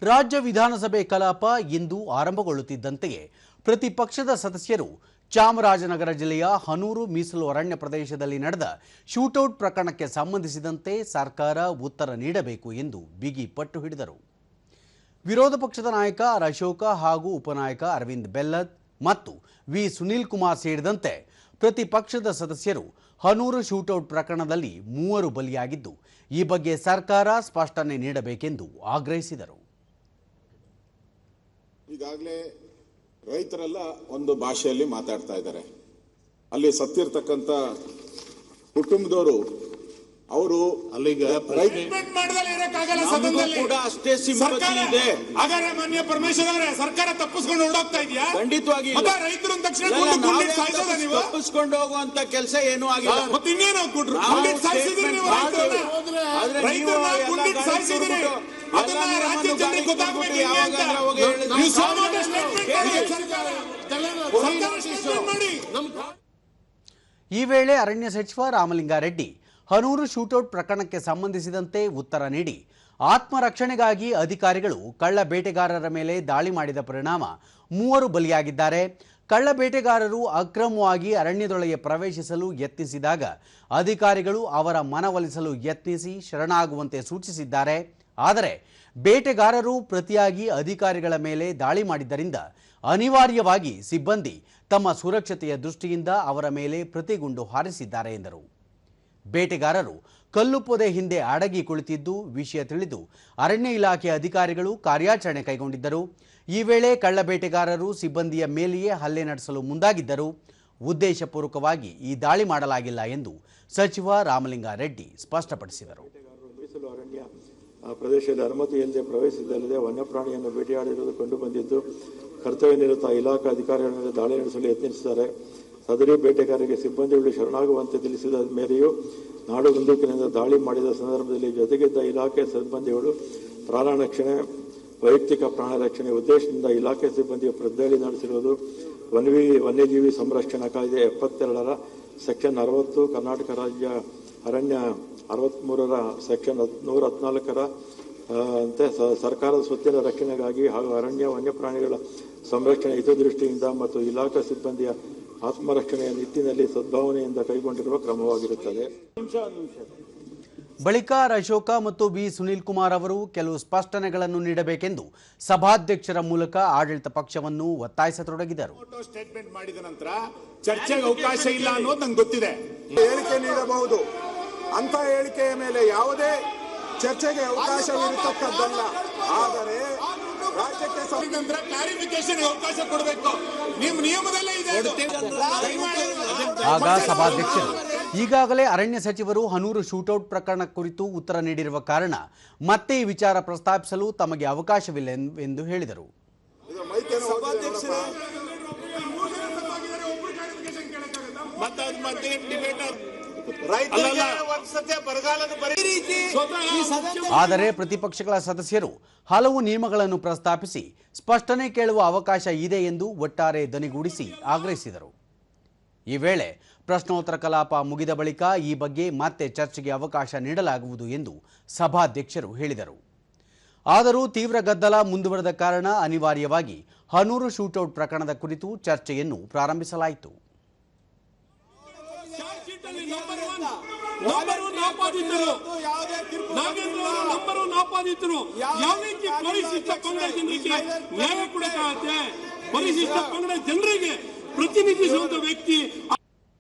ರಾಜ್ಯ ವಿಧಾನಸಭೆ ಕಲಾಪ ಇಂದು ಆರಂಭಗೊಳ್ಳುತ್ತಿದ್ದಂತೆಯೇ ಪ್ರತಿಪಕ್ಷದ ಸದಸ್ಯರು ಚಾಮರಾಜನಗರ ಜಿಲ್ಲೆಯ ಹನೂರು ಮೀಸಲು ಅರಣ್ಯ ಪ್ರದೇಶದಲ್ಲಿ ನಡೆದ ಶೂಟೌಟ್ ಪ್ರಕರಣಕ್ಕೆ ಸಂಬಂಧಿಸಿದಂತೆ ಸರ್ಕಾರ ಉತ್ತರ ನೀಡಬೇಕು ಎಂದು ಬಿಗಿ ಪಟ್ಟು ಹಿಡಿದರು. ವಿರೋಧ ಪಕ್ಷದ ನಾಯಕ ಆರ್ ಅಶೋಕ ಹಾಗೂ ಉಪನಾಯಕ ಅರವಿಂದ್ ಬೆಲ್ಲದ್ ಮತ್ತು ವಿ ಸುನೀಲ್ ಕುಮಾರ್ ಸೇರಿದಂತೆ ಪ್ರತಿಪಕ್ಷದ ಸದಸ್ಯರು ಹನೂರು ಶೂಟೌಟ್ ಪ್ರಕರಣದಲ್ಲಿ 3 ಬಲಿಯಾಗಿದ್ದು, ಈ ಬಗ್ಗೆ ಸರ್ಕಾರ ಸ್ಪಷ್ಟನೆ ನೀಡಬೇಕೆಂದು ಆಗ್ರಹಿಸಿದರು. ಈಗಾಗಲೇ ರೈತರೆಲ್ಲ ಒಂದು ಭಾಷೆಯಲ್ಲಿ ಮಾತಾಡ್ತಾ ಇದ್ದಾರೆ. ಅಲ್ಲಿ ಸತ್ತಿರ್ತಕ್ಕಂಥ ಕುಟುಂಬದವರು ಅವರು ಅಲ್ಲಿಗ ಕೂಡ ಅಷ್ಟೇ ಸಿಂಪತಿ ಇದೆ. ಹಾಗಾದ್ರೆ ಮಾನ್ಯ ಪರಮೇಶ್ವರ್ ಅವರೇ, ಸರ್ಕಾರ ತಪ್ಪಿಸ್ಕೊಂಡು ಹೊರಡೋಗ್ತಾ ಇದೆಯಾ? ಖಂಡಿತವಾಗಿ ರೈತರು ತಕ್ಷಣ ತಪ್ಪಿಸ್ಕೊಂಡು ಹೋಗುವಂತ ಕೆಲಸ ಏನೂ ಆಗಿಲ್ಲ. ಇನ್ನೇನು ಈ ವೇಳೆ ಅರಣ್ಯ ಸಚಿವ ರಾಮಲಿಂಗಾರೆಡ್ಡಿ ಹನೂರು ಶೂಟೌಟ್ ಪ್ರಕರಣಕ್ಕೆ ಸಂಬಂಧಿಸಿದಂತೆ ಉತ್ತರ ನೀಡಿ, ಆತ್ಮರಕ್ಷಣೆಗಾಗಿ ಅಧಿಕಾರಿಗಳು ಕಳ್ಳ ಬೇಟೆಗಾರರ ಮೇಲೆ ದಾಳಿ ಮಾಡಿದ ಪರಿಣಾಮ 3 ಬಲಿಯಾಗಿದ್ದಾರೆ. ಕಳ್ಳ ಬೇಟೆಗಾರರು ಅಕ್ರಮವಾಗಿ ಅರಣ್ಯದೊಳಗೆ ಪ್ರವೇಶಿಸಲು ಯತ್ನಿಸಿದಾಗ ಅಧಿಕಾರಿಗಳು ಅವರ ಮನವೊಲಿಸಲು ಯತ್ನಿಸಿ ಶರಣಾಗುವಂತೆ ಸೂಚಿಸಿದ್ದಾರೆ. ಆದರೆ ಬೇಟೆಗಾರರು ಪ್ರತಿಯಾಗಿ ಅಧಿಕಾರಿಗಳ ಮೇಲೆ ದಾಳಿ ಮಾಡಿದ್ದರಿಂದ ಅನಿವಾರ್ಯವಾಗಿ ಸಿಬ್ಬಂದಿ ತಮ್ಮ ಸುರಕ್ಷತೆಯ ದೃಷ್ಟಿಯಿಂದ ಅವರ ಮೇಲೆ ಪ್ರತಿಗುಂಡು ಹಾರಿಸಿದ್ದಾರೆ ಎಂದರು. ಬೇಟೆಗಾರರು ಕಲ್ಲು ಪೊದೆ ಹಿಂದೆ ಅಡಗಿ ಕುಳಿತಿದ್ದು ವಿಷಯ ತಿಳಿದು ಅರಣ್ಯ ಇಲಾಖೆ ಅಧಿಕಾರಿಗಳು ಕಾರ್ಯಾಚರಣೆ ಕೈಗೊಂಡಿದ್ದರು. ಈ ವೇಳೆ ಕಳ್ಳ ಬೇಟೆಗಾರರು ಸಿಬ್ಬಂದಿಯ ಮೇಲೆಯೇ ಹಲ್ಲೆ ನಡೆಸಲು ಮುಂದಾಗಿದ್ದರು. ಉದ್ದೇಶಪೂರ್ವಕವಾಗಿ ಈ ದಾಳಿ ಮಾಡಲಾಗಿಲ್ಲ ಎಂದು ಸಚಿವ ರಾಮಲಿಂಗಾರೆಡ್ಡಿ ಸ್ಪಷ್ಟಪಡಿಸಿದರು. ಅರಣ್ಯ ಪ್ರದೇಶದಲ್ಲಿ ಅನುಮತಿ ಇಲ್ಲದೆ ಪ್ರವೇಶಿಸದಲ್ಲದೆ ವನ್ಯಪ್ರಾಣಿಯನ್ನು ಬೇಟೆಯಾಡಿರುವುದು ಕಂಡುಬಂದಿದ್ದು, ಕರ್ತವ್ಯ ನಿರತ ಇಲಾಖಾ ಅಧಿಕಾರಿಗಳ ಮೇಲೆ ದಾಳಿ ನಡೆಸಲು ಯತ್ನಿಸಿದ್ದಾರೆ. ಸದರಿ ಬೇಟೆಗಾರರಿಗೆ ಸಿಬ್ಬಂದಿಗಳು ಶರಣಾಗುವಂತೆ ತಿಳಿಸಿದ ಮೇಲೆಯೂ ನಾಡು ಬಂದೂಕಿನಿಂದ ದಾಳಿ ಮಾಡಿದ ಸಂದರ್ಭದಲ್ಲಿ ಜೊತೆಗಿದ್ದ ಇಲಾಖೆ ಸಿಬ್ಬಂದಿಗಳು ಪ್ರಾಣ ರಕ್ಷಣೆ, ವೈಯಕ್ತಿಕ ಪ್ರಾಣ ರಕ್ಷಣೆ ಉದ್ದೇಶದಿಂದ ಇಲಾಖೆ ಸಿಬ್ಬಂದಿಯ ಪ್ರಜ್ಞೆ ನಡೆಸಿರುವುದು ವನ್ಯಜೀವಿ ಸಂರಕ್ಷಣಾ ಕಾಯ್ದೆ 72ರ ಸೆಕ್ಷನ್ 60, ಕರ್ನಾಟಕ ರಾಜ್ಯ ಅರಣ್ಯ 63ರ ಸೆಕ್ಷನ್ 114ರ ಅಂತೆ ಸರ್ಕಾರದ ಸ್ವತ್ತಿನ ರಕ್ಷಣೆಗಾಗಿ ಹಾಗೂ ಅರಣ್ಯ ವನ್ಯಪ್ರಾಣಿಗಳ ಸಂರಕ್ಷಣೆ ಹಿತದೃಷ್ಟಿಯಿಂದ ಮತ್ತು ಇಲಾಖಾ ಸಿಬ್ಬಂದಿಯ ಆತ್ಮರಕ್ಷಣೆಯ ನಿಟ್ಟಿನಲ್ಲಿ ಸದ್ಭಾವನೆಯಿಂದ ಕೈಗೊಂಡಿರುವ ಕ್ರಮವಾಗಿರುತ್ತದೆ. ಬಳಿಕ ಆರ್ ಅಶೋಕ ಮತ್ತು ವಿ ಸುನೀಲ್ ಕುಮಾರ್ ಅವರು ಕೆಲವು ಸ್ಪಷ್ಟನೆಗಳನ್ನು ನೀಡಬೇಕೆಂದು ಸಭಾಧ್ಯಕ್ಷರ ಮೂಲಕ ಆಡಳಿತ ಪಕ್ಷವನ್ನು ಒತ್ತಾಯಿಸತೊಡಗಿದರು. ಸ್ಟೇಟ್ಮೆಂಟ್ ಮಾಡಿದ ನಂತರ ಚರ್ಚೆಗೆ ಅವಕಾಶ ಇಲ್ಲ ಅನ್ನೋದು ನಂಗೆ ಗೊತ್ತಿದೆ. ಹೇಳಿಕೆ ನೀಡಬಹುದು ಅಂತ ಹೇಳಿಕೆಯ ಮೇಲೆ ಯಾವುದೇ ಚರ್ಚೆಗೆ ಅವಕಾಶವಿರತಕ್ಕದ್ದಲ್ಲ. ಆದರೆ ರಾಜ್ಯಕ್ಕೆ ಸಂಬಂಧ ಕ್ಲಾರಿಫಿಕೇಶನ್ ಅವಕಾಶ ಕೊಡಬೇಕು. ನಿಮ್ಮ ನಿಯಮದಲ್ಲೇ ಇದೆ. ಆಗ ಸಭಾಧ್ಯಕ್ಷರು ಈಗಾಗಲೇ ಅರಣ್ಯ ಸಚಿವರು ಹನೂರು ಶೂಟೌಟ್ ಪ್ರಕರಣ ಕುರಿತು ಉತ್ತರ ನೀಡಿರುವ ಕಾರಣ ಮತ್ತೆ ಈ ವಿಚಾರ ಪ್ರಸ್ತಾಪಿಸಲು ತಮಗೆ ಅವಕಾಶವಿಲ್ಲ ಎಂದು ಹೇಳಿದರು. ಆದರೆ ಪ್ರತಿಪಕ್ಷಗಳ ಸದಸ್ಯರು ಹಲವು ನಿಯಮಗಳನ್ನು ಪ್ರಸ್ತಾಪಿಸಿ ಸ್ಪಷ್ಟನೆ ಕೇಳುವ ಅವಕಾಶ ಇದೆ ಎಂದು ಒಟ್ಟಾರೆ ಧ್ವನಿಗೂಡಿಸಿ ಆಗ್ರಹಿಸಿದರು. ಈ ವೇಳೆ ಪ್ರಶ್ನೋತ್ತರ ಕಲಾಪ ಮುಗಿದ ಬಳಿಕ ಈ ಬಗ್ಗೆ ಮತ್ತೆ ಚರ್ಚೆಗೆ ಅವಕಾಶ ನೀಡಲಾಗುವುದು ಎಂದು ಸಭಾಧ್ಯಕ್ಷರು ಹೇಳಿದರು. ಆದರೂ ತೀವ್ರ ಗದ್ದಲ ಮುಂದುವರೆದ ಕಾರಣ ಅನಿವಾರ್ಯವಾಗಿ ಹನೂರು ಶೂಟೌಟ್ ಪ್ರಕರಣದ ಕುರಿತು ಚರ್ಚೆಯನ್ನು ಪ್ರಾರಂಭಿಸಲಾಯಿತು. ಪರಿಶಿಷ್ಟ ಪಂಗಡ ಜನರಿಗೆ ಪ್ರತಿನಿಧಿಸುವಂತ ವ್ಯಕ್ತಿ